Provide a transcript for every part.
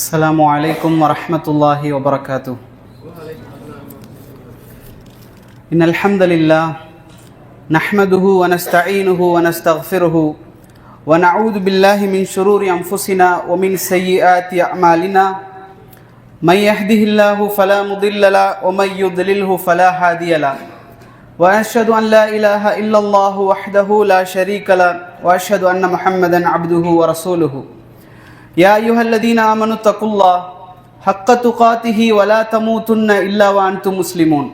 السلام عليكم ورحمة الله وبركاته. إن الحمد لله نحمده ونستعينه ونستغفره ونعوذ بالله من شرور أنفسنا ومن سيئات أعمالنا. من يهده الله فلا مضل له ومن يضلله فلا هادي له. وأشهد أن لا إله إلا الله وحده لا شريك له وأشهد أن محمدا عبده ورسوله. يا أيها الذين آمنوا اتقوا الله حق تقاته ولا تموتن إلا وأنتم مسلمون.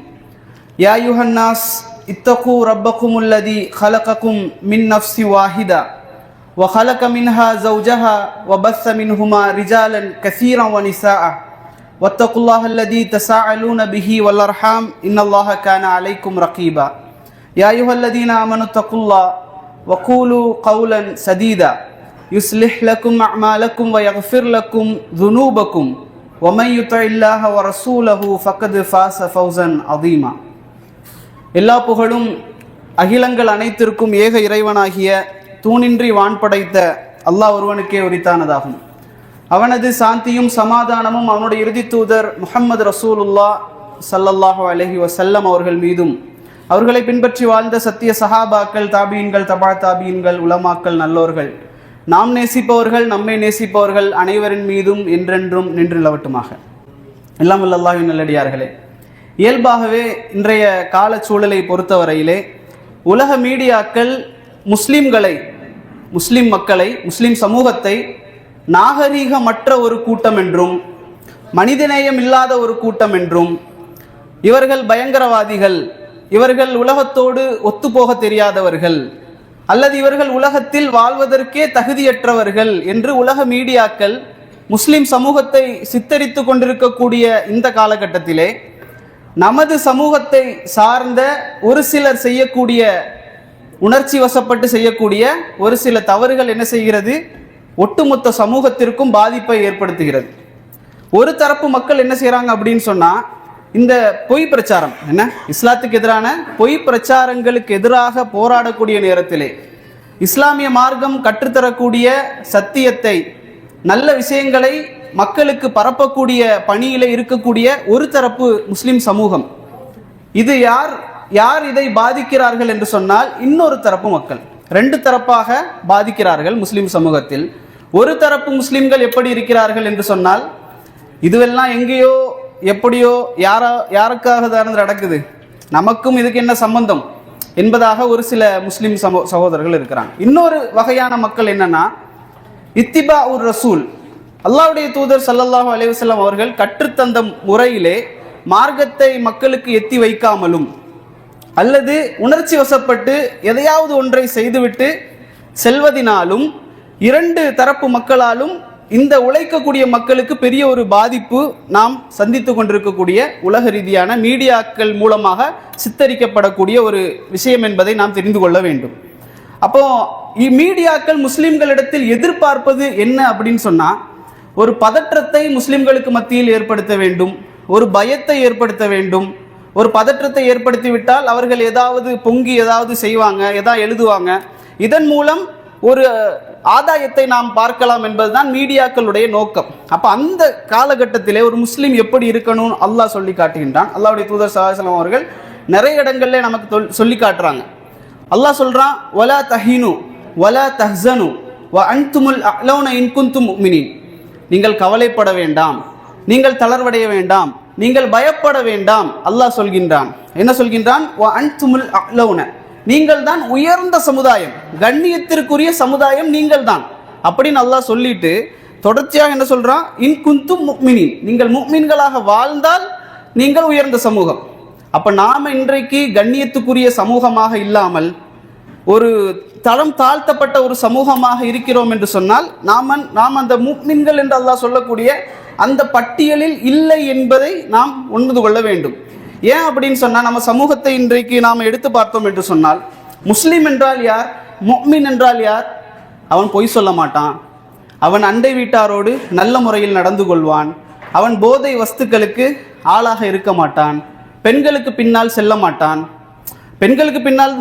يا أيها الناس اتقوا ربكم الذي خلقكم من نفس واحدة وخلق منها زوجها وبث منهما رجالا كثيرا ونساء واتقوا الله الذي تساءلون به والأرحام إن الله كان عليكم رقيبا. يا أيها الذين آمنوا اتقوا الله وقولوا قولا سديدا يصلح لكم أعمالكم ويغفر لكم ذنوبكم ومن يطع الله ورسوله فقد فاز فوزا عظيما. எல்லா புகழும் அகிலங்கள் அனைத்திற்கும் ஏக இறைவனாகிய தூணின்றி வான் படைத்த அல்லாஹ் ஒருவனுக்கே உரித்தானதாகும். அவனது சாந்தியும் சமாதானமும் அவனுடைய இறுதி தூதர் முஹம்மது ரசூலுல்லாஹ் ஸல்லல்லாஹு அலைஹி வஸல்லம் அவர்கள் மீதும், அவர்களை பின்பற்றி வாழ்ந்த சத்திய சஹாபாக்கள், தாபீன்கள், தபா தாபீன்கள், உலமாக்கள், நல்லோர்கள், நாம் நேசிப்பவர்கள், நம்மை நேசிப்பவர்கள் அனைவரின் மீதும் என்றென்றும் நின்று நிலவட்டுமாக. எல்லாம் வல்ல அல்லாஹ்வின் நல்லடியார்களே, இயல்பாகவே இன்றைய கால சூழலை பொறுத்தவரையிலே உலக மீடியாக்கள் முஸ்லிம்களை, முஸ்லிம் மக்களை, முஸ்லிம் சமூகத்தை நாகரீகமற்ற ஒரு கூட்டம் என்றும், மனிதநேயம் இல்லாத ஒரு கூட்டம் என்றும், இவர்கள் பயங்கரவாதிகள், இவர்கள் உலகத்தோடு ஒத்துப்போக தெரியாதவர்கள், அல்லது இவர்கள் உலகத்தில் வாழ்வதற்கே தகுதியற்றவர்கள் என்று உலக மீடியாக்கள் முஸ்லிம் சமூகத்தை சித்தரித்து கொண்டிருக்கக்கூடிய இந்த காலகட்டத்திலே நமது சமூகத்தை சார்ந்த ஒரு சிலர் செய்யக்கூடிய, உணர்ச்சி வசப்பட்டு செய்யக்கூடிய ஒரு சில தவறுகள் என்ன செய்கிறது, ஒட்டுமொத்த சமூகத்திற்கும் பாதிப்பை ஏற்படுத்துகிறது. ஒரு தரப்பு மக்கள் என்ன செய்கிறாங்க அப்படின்னு சொன்னால், இந்த பொய் பிரச்சாரம் என்ன, இஸ்லாத்துக்கு எதிரான பொய் பிரச்சாரங்களுக்கு எதிராக போராடக்கூடிய நேரத்திலே இஸ்லாமிய மார்க்கம் கற்றுத்தரக்கூடிய சத்தியத்தை, நல்ல விஷயங்களை மக்களுக்கு பரப்பக்கூடிய பணியிலே இருக்கக்கூடிய ஒரு தரப்பு முஸ்லிம் சமூகம், இது யார் இதை பாதிக்கிறார்கள் என்று சொன்னால் இன்னொரு தரப்பு மக்கள். ரெண்டு தரப்பாக பாதிக்கிறார்கள் முஸ்லிம் சமூகத்தில். ஒரு தரப்பு முஸ்லிம்கள் எப்படி இருக்கிறார்கள் என்று சொன்னால், இதுவெல்லாம் எங்கேயோ எப்படியோ யாருக்காக தான் நடக்குது, நமக்கும் இதுக்கு என்ன சம்பந்தம் என்பதாக ஒரு சில முஸ்லிம் சகோதரர்கள் இருக்கிறாங்க. இன்னொரு வகையான மக்கள் என்னன்னா, இத்திபா உர் ரசூல், அல்லாஹ்வுடைய தூதர் ஸல்லல்லாஹு அலைஹி வஸல்லம் அவர்கள் கற்றுத்தந்த முறையிலே மார்க்கத்தை மக்களுக்கு எத்தி வைக்காமலும், அல்லது உணர்ச்சி வசப்பட்டு எதையாவது ஒன்றை செய்துவிட்டு செல்வதினாலும் இரண்டு தரப்பு மக்களாலும் இந்த உழைக்கக்கூடிய மக்களுக்கு பெரிய ஒரு பாதிப்பு நாம் சந்தித்து கொண்டிருக்கக்கூடிய உலக ரீதியான மீடியாக்கள் மூலமாக சித்தரிக்கப்படக்கூடிய ஒரு விஷயம் என்பதை நாம் தெரிந்து கொள்ள வேண்டும். அப்போ மீடியாக்கள் முஸ்லிம்களிடத்தில் எதிர்பார்ப்பது என்ன அப்படின்னு சொன்னா, ஒரு பதற்றத்தை முஸ்லிம்களுக்கு மத்தியில் ஏற்படுத்த வேண்டும், ஒரு பயத்தை ஏற்படுத்த வேண்டும். ஒரு பதற்றத்தை ஏற்படுத்திவிட்டால் அவர்கள் ஏதாவது பொங்கி ஏதாவது செய்வாங்க, ஏதாவது எழுதுவாங்க, இதன் மூலம் ஒரு ஆதாயத்தை நாம் பார்க்கலாம் என்பதுதான் மீடியாக்களுடைய நோக்கம். அப்போ அந்த காலகட்டத்திலே ஒரு முஸ்லீம் எப்படி இருக்கணும் அல்லாஹ் சொல்லி காட்டுகின்றான். அல்லாஹ்வுடைய தூதர் ஸல்லல்லாஹு அலைஹி வஸல்லம் அவர்கள் நிறைய இடங்கள்ல நமக்கு சொல்லி காட்டுறாங்க. அல்லாஹ் சொல்றான், வலா தஹீனு வலா தஹ்ஸனு வ அன்துமுல் அஅலௌன இன் குன்தும் முஃமினீன். நீங்கள் கவலைப்பட வேண்டாம், நீங்கள் தளர்வடைய வேண்டாம், நீங்கள் பயப்பட வேண்டாம். அல்லாஹ் சொல்கின்றான், என்ன சொல்கின்றான், வ அன்துமுல் அஅலௌன, நீங்கள் தான் உயர்ந்த சமுதாயம், கண்ணியத்திற்குரிய சமுதாயம் நீங்கள் தான் அப்படின்னு அல்லாஹ் சொல்லிட்டு தொடர்ச்சியாக என்ன சொல்றான், இன் குன்தும் முஃமினீன், நீங்கள் முஃமின்களாக வாழ்ந்தால் நீங்கள் உயர்ந்த சமூகம். அப்ப நாம இன்றைக்கு கண்ணியத்துக்குரிய சமூகமாக இல்லாமல் ஒரு தரம் தாழ்த்தப்பட்ட ஒரு சமூகமாக இருக்கிறோம் என்று சொன்னால் நாம் அந்த முஃமின்கள் என்று அல்லாஹ் சொல்லக்கூடிய அந்த பட்டியலில் இல்லை என்பதை நாம் உணர்ந்து கொள்ள வேண்டும். ஏன் அப்படின்னு சொன்னால், நம்ம சமூகத்தை இன்றைக்கு நாம் எடுத்து பார்த்தோம் என்று சொன்னால், முஸ்லிம் என்றால் யார், முஃமின் என்றால் யார்? அவன் பொய் சொல்ல மாட்டான், அவன் அண்டை வீட்டாரோடு நல்ல முறையில் நடந்து கொள்வான், அவன் போதை வஸ்துக்களுக்கு ஆளாக இருக்க மாட்டான், பெண்களுக்கு பின்னால் செல்ல மாட்டான்.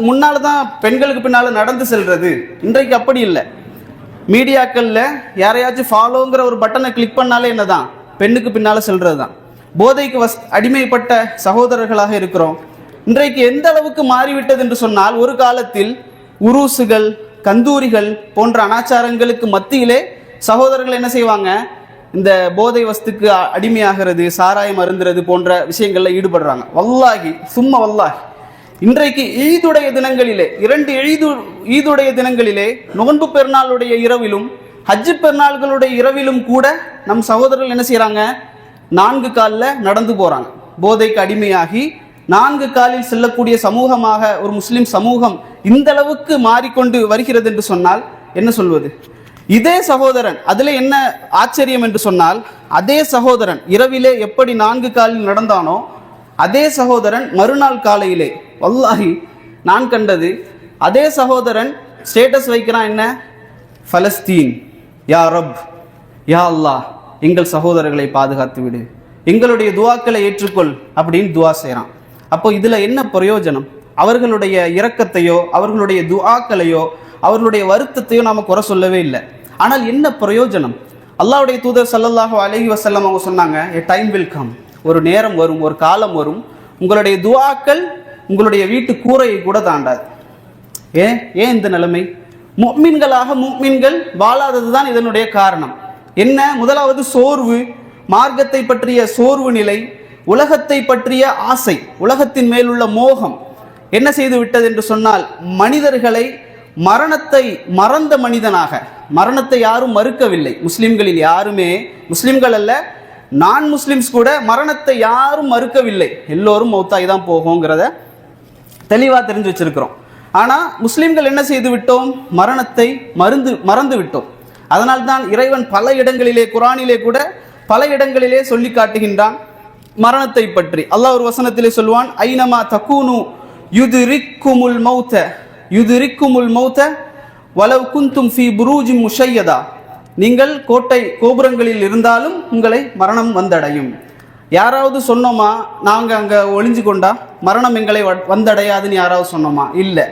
முன்னால் தான் பெண்களுக்கு பின்னால் நடந்து செல்றது. இன்றைக்கு அப்படி இல்லை. மீடியாக்கள்ல யாரையாச்சும் ஃபாலோங்கிற ஒரு பட்டனை கிளிக் பண்ணாலே என்னதான், பெண்ணுக்கு பின்னால செல்றது தான். போதைக்கு அடிமைப்பட்ட சகோதரர்களாக இருக்கிறோம். இன்றைக்கு எந்த அளவுக்கு மாறிவிட்டது என்று சொன்னால், ஒரு காலத்தில் உருசுகள், கந்தூரிகள் போன்ற அனாச்சாரங்களுக்கு மத்தியிலே சகோதரர்கள் என்ன செய்வாங்க, இந்த போதை வஸ்துக்கு அடிமையாகிறது, சாராயம் அருந்துறது போன்ற விஷயங்கள்ல ஈடுபடுறாங்க. வல்லாஹி சும்மா வல்லாஹி, இன்றைக்கு ஈதுடைய தினங்களிலே, 2 ஈதுடைய தினங்களிலே, நோன்பு பெருநாளுடைய இரவிலும் ஹஜ்ஜு பெருநாள்களுடைய இரவிலும் கூட நம் சகோதரர்கள் என்ன செய்யறாங்க, 4 காலில் நடந்து போறாங்க. போதைக்கு அடிமையாகி 4 காலில் செல்லக்கூடிய சமூகமாக ஒரு முஸ்லிம் சமூகம் இந்த அளவுக்கு மாறிக்கொண்டு வருகிறது என்று சொன்னால் என்ன சொல்வது? இதே சகோதரன், அதுல என்ன ஆச்சரியம் என்று சொன்னால், அதே சகோதரன் இரவிலே எப்படி 4 காலில் நடந்தானோ அதே சகோதரன் மறுநாள் காலையிலே, வல்லாஹி நான் கண்டது, அதே சகோதரன் ஸ்டேட்டஸ் வைக்கிறான், என்ன, பலஸ்தீன் யா ரப், யா அல்லாஹ் எங்கள் சகோதரர்களை பாதுகாத்து விடு, எங்களுடைய துவாக்களை ஏற்றுக்கொள் அப்படின்னு துவா செய்கிறான். அப்போ இதுல என்ன பிரயோஜனம்? அவர்களுடைய இரக்கத்தையோ அவர்களுடைய துஆக்களையோ அவர்களுடைய வருத்தத்தையோ நாம குறை சொல்லவே இல்லை. ஆனால் என்ன பிரயோஜனம்? அல்லாஹ்வுடைய தூதர் ஸல்லல்லாஹு அலைஹி வஸல்லம் அவங்க சொன்னாங்க, எ டைம் வில் கம், ஒரு நேரம் வரும், ஒரு காலம் வரும், உங்களுடைய துஆக்கள் உங்களுடைய வீட்டு கூரையை கூட தாண்டாது. ஏன் இந்த நிலைமை? முஃமின்களாக முஃமின்கள் வாழாததுதான் இதனுடைய காரணம். என்ன? முதலாவது சோர்வு, மார்க்கத்தை பற்றிய சோர்வு நிலை, உலகத்தை பற்றிய ஆசை, உலகத்தின் மேலுள்ள மோகம் என்ன செய்து விட்டது என்று சொன்னால், மனிதர்களை மரணத்தை மறந்த மனிதனாக, மரணத்தை யாரும் மறுக்கவில்லை. முஸ்லிம்களில் யாருமே, முஸ்லிம்கள் அல்ல, நான் முஸ்லிம்ஸ் கூட மரணத்தை யாரும் மறுக்கவில்லை. எல்லோரும் மௌத்தாய் தான் போகுங்கிறத தெளிவா தெரிஞ்சு வச்சிருக்கிறோம். ஆனா முஸ்லிம்கள் என்ன செய்து விட்டோம்? மரணத்தை மறந்து விட்டோம். அதனால்தான் இறைவன் பல இடங்களிலே, குர்ஆனிலே கூட பல இடங்களிலே சொல்லி காட்டுகின்றான் மரணத்தை பற்றி. அல்லாஹ் ஒரு வசனத்திலே சொல்வான், ஐனமா தகூனு யுத்ரிக்குமுல் மௌத வலவ் குந்தும் ஃபீ புரூஜின் முஷையதா, நீங்கள் கோட்டை கோபுரங்களில் இருந்தாலும் உங்களை மரணம் வந்தடையும். யாராவது சொன்னோமா நாங்கள் அங்கே ஒளிஞ்சு கொண்டா மரணம் எங்களை வந்தடையாதுன்னு யாராவது சொன்னோமா? இல்லை.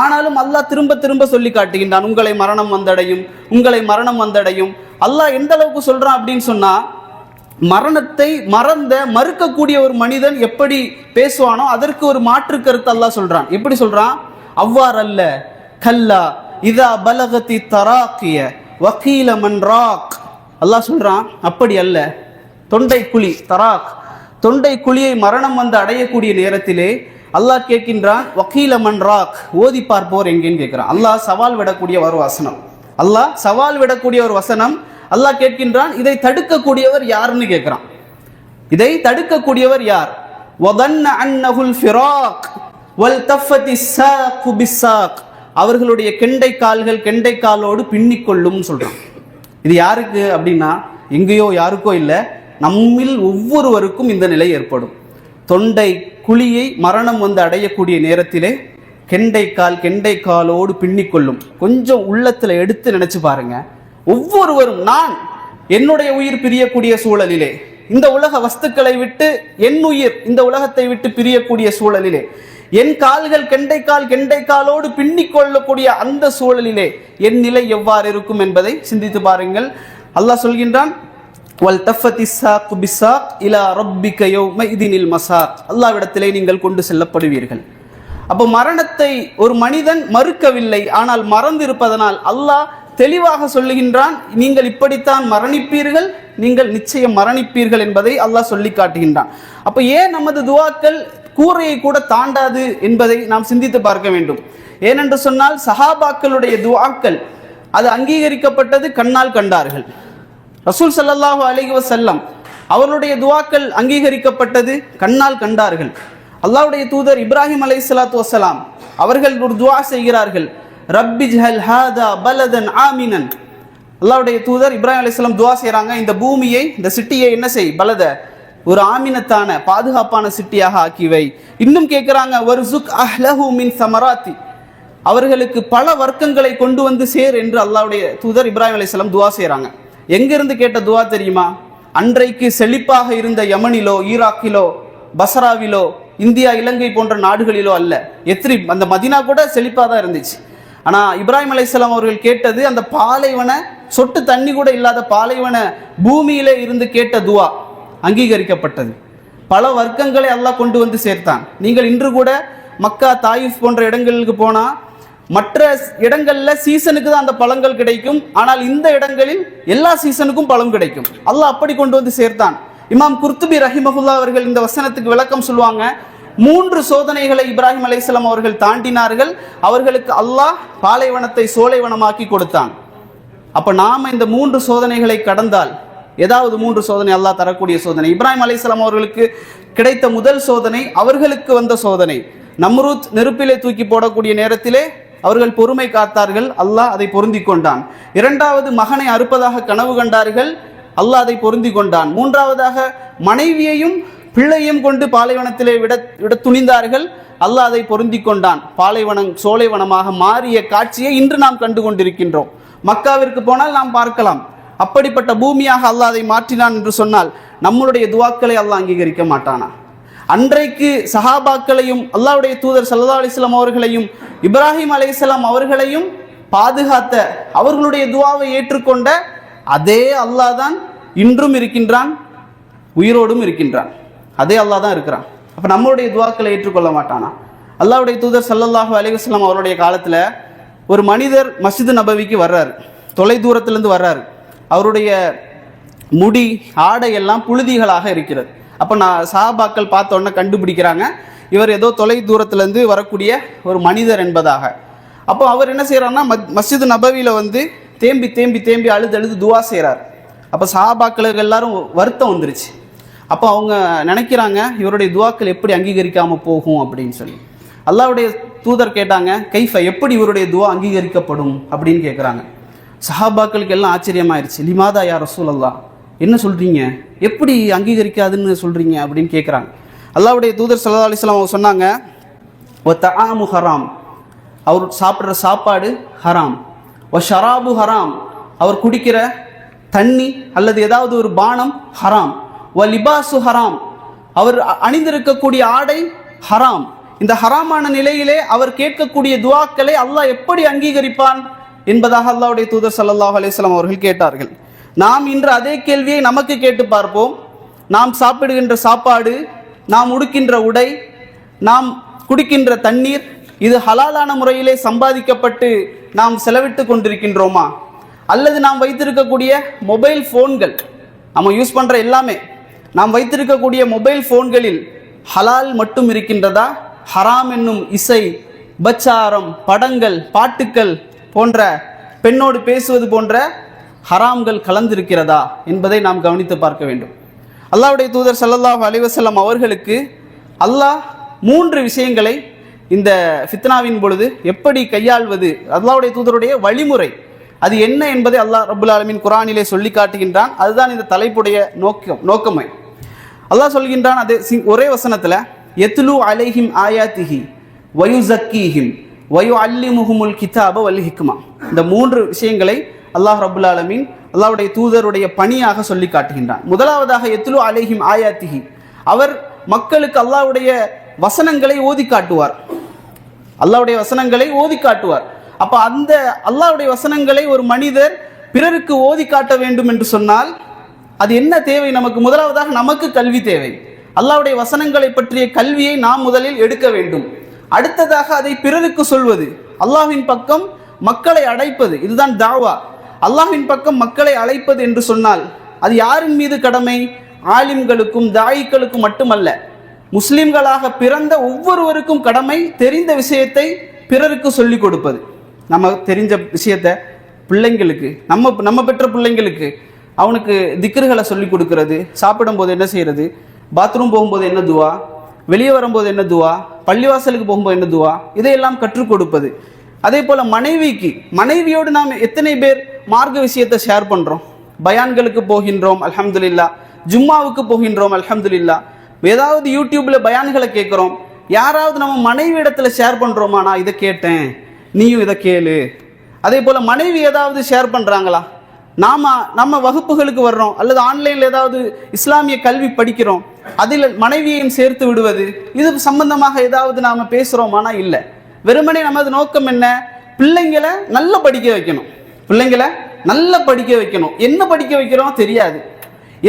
ஆனாலும் அல்லாஹ் திரும்ப திரும்ப சொல்லி காட்டுகின்றான், உங்களை மரணம் வந்தடையும், உங்களை மரணம் வந்தடையும். அல்லாஹ் எந்த அளவுக்கு சொல்றான் அப்படின்னு சொன்னா, மரணத்தை மறுக்கக்கூடிய ஒரு மனிதன் எப்படி பேசுவானோ அதற்கு ஒரு மாற்று கருத்து அல்லாஹ் சொல்றான். எப்படி சொல்றான்? அவ்வாறல்ல, கல்லா இதா பலகதி தராக்கிய வக்கீல மன்ராக். அல்லாஹ் சொல்றான், அப்படி அல்ல. தொண்டை குழி, தராக், தொண்டை குழியை மரணம் வந்து அடையக்கூடிய நேரத்திலே அல்லாஹ் கேட்கின்றான், வக்கீல மன்ராக், ஓதி பார்ப்போர் எங்கேன்னு கேட்கிறான். அல்லாஹ் சவால் விடக்கூடிய ஒரு வசனம், அல்லாஹ் சவால் விடக்கூடிய ஒரு வசனம். அல்லாஹ் கேட்கின்றான், இதை தடுக்கக்கூடியவர் யாருன்னு கேட்கிறான். இதை தடுக்கக்கூடியவர் யார்? வதன்ன அன்னஹுல் ஃபிராக் வல்தஃபதி ஸாக்கு பிஸ்ஸாக், அவர்களுடைய கெண்டை காலோடு பின்னிக்கொள்ளும் சொல்றான். இது யாருக்கு அப்படின்னா, எங்கேயோ யாருக்கோ இல்லை, நம்மில் ஒவ்வொருவருக்கும் இந்த நிலை ஏற்படும். தொண்டை குழியை மரணம் வந்து அடையக்கூடிய நேரத்திலே கெண்டை காலோடு பின்னிக்கொள்ளும். கொஞ்சம் உள்ளத்துல எடுத்து நினைச்சு பாருங்க. ஒவ்வொருவரும், நான் என்னுடைய உயிர் பிரியக்கூடிய சூழலிலே, இந்த உலக வஸ்துக்களை விட்டு என் உயிர் இந்த உலகத்தை விட்டு பிரியக்கூடிய சூழலிலே, என் கால்கள் கெண்டை காலோடு பின்னிக்கொள்ளக்கூடிய அந்த சூழலிலே என் நிலை எவ்வாறு இருக்கும் என்பதை சிந்தித்து பாருங்கள். அல்லாஹ் சொல்கின்றான், வல் தஃபதி ஸாக்கு பிஸ்ஸாக் இலா ரப்பிக யௌமஇதினில் மஸாக், அல்லாஹ்விடத்திலே நீங்கள் கொண்டு செல்லப்படுவீர்கள். அப்போ மரணத்தை ஒரு மனிதன் மறுக்கவில்லை, ஆனால் மறந்து இருப்பதனால் அல்லாஹ் தெளிவாக சொல்லுகின்றான், நீங்கள் இப்படித்தான் மரணிப்பீர்கள், நீங்கள் நிச்சயம் மரணிப்பீர்கள் என்பதை அல்லாஹ் சொல்லி காட்டுகின்றான். அப்போ ஏன் நமது துஆக்கள் கூரையை கூட தாண்டாது என்பதை நாம் சிந்தித்து பார்க்க வேண்டும். ஏனென்று சொன்னால், சஹாபாக்களுடைய துஆக்கள் அது அங்கீகரிக்கப்பட்டது, கண்ணால் கண்டார்கள். ரசூல் ஸல்லல்லாஹு அலைஹி வஸல்லம் அவர்களுடைய துஆக்கள் அங்கீகரிக்கப்பட்டது, கண்ணால் கண்டார்கள். அல்லாஹ்வுடைய தூதர் இப்ராஹிம் அலைஹிஸ்ஸலாத்து வஸ்ஸலாம் அவர்கள் ஒரு துஆ செய்கிறார்கள், ரப்பிஜ்ஹல் ஹாதா பலதன் ஆமினன். அல்லாஹ்வுடைய தூதர் இப்ராஹிம் அலைஹிஸ்ஸலாம் துஆ செய்றாங்க, இந்த பூமியை, இந்த சிட்டியை என்ன செய், பலத, ஒரு ஆமினத்தான பாதுகாப்பான சிட்டியாக ஆக்கிவை. இன்னும் கேட்கிறாங்க, வர்சுக் அஹ்லஹு மின் ஸமராத்தி, அவர்களுக்கு பல வர்க்கங்களை கொண்டு வந்து சேர் என்று அல்லாஹ்வுடைய தூதர் இப்ராஹிம் அலைஹிஸ்ஸலாம் துஆ செய்றாங்க. எங்கிருந்து கேட்ட துஆ தெரியுமா? அன்றைக்கு செழிப்பாக இருந்த யமனிலோ, ஈராக்கிலோ, பஸ்ராவிலோ, இந்தியா, இலங்கை போன்ற நாடுகளிலோ அல்ல, எத்ரிப், அந்த மதீனா கூட செழிப்பாக தான் இருந்துச்சு. ஆனால் இப்ராஹிம் அலைஹிஸ்ஸலாம் அவர்கள் கேட்டது அந்த பாலைவன சொட்டு தண்ணி கூட இல்லாத பாலைவன பூமியிலே இருந்து கேட்ட துவா அங்கீகரிக்கப்பட்டது. பல வர்க்கங்களை அல்லாஹ் கொண்டு வந்து சேர்த்தான். நீங்கள் இன்று கூட மக்கா, தாயிஃப் போன்ற இடங்களுக்கு போனால் மற்ற இடங்களில் சீசனுக்கு தான் அந்த பழங்கள் கிடைக்கும். ஆனால் இந்த இடங்களில் எல்லா சீசனுக்கும் பழம் கிடைக்கும். அல்லாஹ் அப்படி கொண்டு வந்து சேர்த்தான். இமாம் குர்துபி ரஹிமஹுல்லா அவர்கள் இந்த வசனத்துக்கு விளக்கம் சொல்லுவாங்க. 3 சோதனைகளை இப்ராஹிம் அலைஹிஸ்ஸலாம் அவர்கள் தாண்டினார்கள். அவர்களுக்கு அல்லாஹ் பாலைவனத்தை சோலைவனமாக்கி கொடுத்தான். அப்போ நாம் இந்த 3 சோதனைகளை கடந்தால், ஏதாவது 3 சோதனை அல்லாஹ் தரக்கூடிய சோதனை. இப்ராஹிம் அலைஹிஸ்ஸலாம் அவர்களுக்கு கிடைத்த முதல் சோதனை அவர்களுக்கு வந்த சோதனை. நம்ரூத் நெருப்பிலே தூக்கி போடக்கூடிய நேரத்திலே அவர்கள் பொறுமை காத்தார்கள், அல்லாஹ் அதை பொருந்தி கொண்டான். 2வது மகனை அறுப்பதாக கனவு கண்டார்கள், அல்லாஹ் அதை பொருந்தி கொண்டான். 3வதாக மனைவியையும் பிள்ளையும் கொண்டு பாலைவனத்திலே விட துணிந்தார்கள், அல்லாஹ் அதை பொருந்தி கொண்டான். பாலைவனம் சோலைவனமாக மாறிய காட்சியை இன்று நாம் கண்டு கொண்டிருக்கின்றோம். மக்காவிற்கு போனால் நாம் பார்க்கலாம். அப்படிப்பட்ட பூமியாக அல்லாஹ் அதை மாற்றினான் என்று சொன்னால் நம்மளுடைய துவாக்களை அல்லாஹ் அங்கீகரிக்க மாட்டானா? அன்றைக்கு சஹாபாக்களையும் அல்லாஹ்வுடைய தூதர் ஸல்லல்லாஹு அலைஹி வஸல்லம் அவர்களையும் இப்ராஹிம் அலைஹிஸ்ஸலாம் அவர்களையும் பாதுகாத்த, அவர்களுடைய துவாவை ஏற்றுக்கொண்ட அதே அல்லாஹ் தான் இன்றும் இருக்கின்றான், உயிரோடும் இருக்கின்றான். அதே அல்லாஹ் தான் இருக்கிறான். அப்போ நம்மளுடைய துவாக்களை ஏற்றுக்கொள்ள மாட்டானா? அல்லாஹ்வுடைய தூதர் ஸல்லல்லாஹு அலைஹி வஸல்லம் அவருடைய காலத்தில் ஒரு மனிதர் மஸ்ஜித் நபவிக்கு வர்றாரு, தொலை தூரத்திலிருந்து வர்றாரு. அவருடைய முடி, ஆடை எல்லாம் புழுதிகளாக இருக்கிறது. அப்போ சஹாபாக்கள் பார்த்த உடனே கண்டுபிடிக்கிறாங்க, இவர் ஏதோ தொலை தூரத்திலேருந்து வரக்கூடிய ஒரு மனிதர் என்பதாக. அப்போ அவர் என்ன செய்கிறாருன்னா மஸ்ஜித் நபவியில் வந்து தேம்பி தேம்பி தேம்பி அழுது அழுது துவா செய்கிறார். அப்போ சஹாபாக்களுக்கு எல்லாரும் வருத்தம் வந்துருச்சு. அப்போ அவங்க நினைக்கிறாங்க, இவருடைய துவாக்கள் எப்படி அங்கீகரிக்காமல் போகும் அப்படின்னு சொல்லி. அல்லாஹ்வுடைய தூதர் கேட்டாங்க, கைஃப, எப்படி இவருடைய துவா அங்கீகரிக்கப்படும் அப்படின்னு கேட்குறாங்க. சஹாபாக்களுக்கு எல்லாம் ஆச்சரியமாயிருச்சு. லிமாதா யா ரசூலல்லாஹ், என்ன சொல்கிறீங்க, எப்படி அங்கீகரிக்காதுன்னு சொல்கிறீங்க அப்படின்னு கேட்குறாங்க. அல்லாஹ்வுடைய தூதர் ஸல்லல்லாஹு அலைஹி வஸல்லம் அவங்க சொன்னாங்க, ஒ தஆமு ஹராம், அவர் சாப்பிட்ற சாப்பாடு ஹராம், ஒ ஷராபு ஹராம், அவர் குடிக்கிற தண்ணி அல்லது ஏதாவது ஒரு பானம் ஹராம், ஒ லிபாசு ஹராம், அவர் அணிந்திருக்கக்கூடிய ஆடை ஹராம். இந்த ஹராமான நிலையிலே அவர் கேட்கக்கூடிய துவாக்களை அல்லாஹ் எப்படி அங்கீகரிப்பான் என்பதாக அல்லாஹ்வுடைய தூதர் ஸல்லல்லாஹு அலைஹி வஸல்லம் அவர்கள் கேட்டார்கள். நாம் இன்று அதே கேள்வியை நமக்கு கேட்டு பார்ப்போம். நாம் சாப்பிடுகின்ற சாப்பாடு, நாம் உடுக்கின்ற உடை, நாம் குடிக்கின்ற தண்ணீர், இது ஹலாலான முறையிலே சம்பாதிக்கப்பட்டு நாம் செலவிட்டு கொண்டிருக்கின்றோமா? அல்லது நாம் வைத்திருக்கக்கூடிய மொபைல் ஃபோன்கள், நம்ம யூஸ் பண்ணுற எல்லாமே, நாம் வைத்திருக்கக்கூடிய மொபைல் ஃபோன்களில் ஹலால் மட்டும் இருக்கின்றதா? ஹராம் என்னும் இசை, பச்சாரம், படங்கள், பாட்டுக்கள் போன்ற, பெண்ணோடு பேசுவது போன்ற ஹராம்கள் கலந்திருக்கிறதா என்பதை நாம் கவனித்து பார்க்க வேண்டும். அல்லாஹ்வுடைய தூதர் ஸல்லல்லாஹு அலைஹி வஸல்லம் அவர்களுக்கு அல்லாஹ் 3 விஷயங்களை இந்த ஃபித்னாவின் பொழுது எப்படி கையாள்வது, அல்லாஹ்வுடைய தூதருடைய வழிமுறை அது என்ன என்பதை அல்லாஹ் ரப்புல் ஆலமீன் குர்ஆனிலே சொல்லி காட்டுகின்றான். அதுதான் இந்த தலைப்புடைய நோக்கமே. அல்லாஹ் சொல்கின்றான், அது ஒரே வசனத்தில், யத்லு அலைஹிம் ஆயாத்திஹி வயுஸக்கீஹிம் வயுஅல்லிமுஹுமுல் கிதாப வல் ஹிக்மா. இந்த 3 விஷயங்களை அல்லாஹ் ரப்புல் ஆலமீன் அல்லாஹ்வுடைய தூதருடைய பணியாக சொல்லி காட்டுகின்றான். முதலாவதாக யத்லு அலைஹிம் ஆயாத்திஹி, அவர் மக்களுக்கு அல்லாஹ்வுடைய வசனங்களை ஓதி காட்டுவார். அல்லாஹ்வுடைய வசனங்களை ஓதி காட்டுவார். அப்போ அந்த அல்லாஹ்வுடைய வசனங்களை ஒரு மனிதர் பிறருக்கு ஓதி காட்ட வேண்டும் என்று சொன்னால் அது என்ன தேவை நமக்கு? முதலாவதாக நமக்கு கல்வி தேவை. அல்லாஹ்வுடைய வசனங்களை பற்றிய கல்வியை நாம் முதலில் எடுக்க வேண்டும். அடுத்ததாக அதை பிறருக்கு சொல்வது, அல்லாஹ்வின் பக்கம் மக்களை அழைப்பது, இதுதான் தாவா. அல்லாஹ்வின் பக்கம் மக்களை அழைப்பது என்று சொன்னால் அது யாரின் மீது கடமை? ஆலிம்களுக்கும் தாயிகளுக்கும் மட்டுமல்ல, முஸ்லிம்களாக பிறந்த ஒவ்வொருவருக்கும் கடமை. தெரிந்த விஷயத்தை பிறருக்கு சொல்லிக் கொடுப்பது. நம்ம தெரிஞ்ச விஷயத்தை பிள்ளைங்களுக்கு, நம்ம பெற்ற பிள்ளைங்களுக்கு அவனுக்கு திக்ருகளை சொல்லிக் கொடுக்கறது, சாப்பிடும்போது என்ன செய்யறது, பாத்ரூம் போகும்போது என்ன துவா, வெளியே வரும்போது என்ன துவா, பள்ளிவாசலுக்கு போகும்போது என்ன துவா, இதையெல்லாம் கற்றுக் கொடுப்பது. அதே போல் மனைவியோடு நாம் எத்தனை பேர் மார்க்க விஷயத்தை ஷேர் பண்ணுறோம்? பயான்களுக்கு போகின்றோம் அல்ஹம்துலில்லாஹ், ஜும்மாவுக்கு போகின்றோம் அல்ஹம்துலில்லாஹ், ஏதாவது யூடியூப்பில் பயான்களை கேட்குறோம். யாராவது நம்ம மனைவி இடத்துல ஷேர் பண்ணுறோமா, நான் இதை கேட்டேன் நீயும் இதை கேளு. அதே போல் மனைவி ஏதாவது ஷேர் பண்ணுறாங்களா? நம்ம வகுப்புகளுக்கு வர்றோம் அல்லது ஆன்லைனில் ஏதாவது இஸ்லாமிய கல்வி படிக்கிறோம், அதில் மனைவியையும் சேர்த்து விடுவது, இது சம்பந்தமாக ஏதாவது நாம் பேசுகிறோமானா இல்லை. வெறுமனே நமது நோக்கம் என்ன? பிள்ளைங்களை நல்லா படிக்க வைக்கணும். பிள்ளைங்களை நல்லா படிக்க வைக்கணும். என்ன படிக்க வைக்கிறோம் தெரியாது,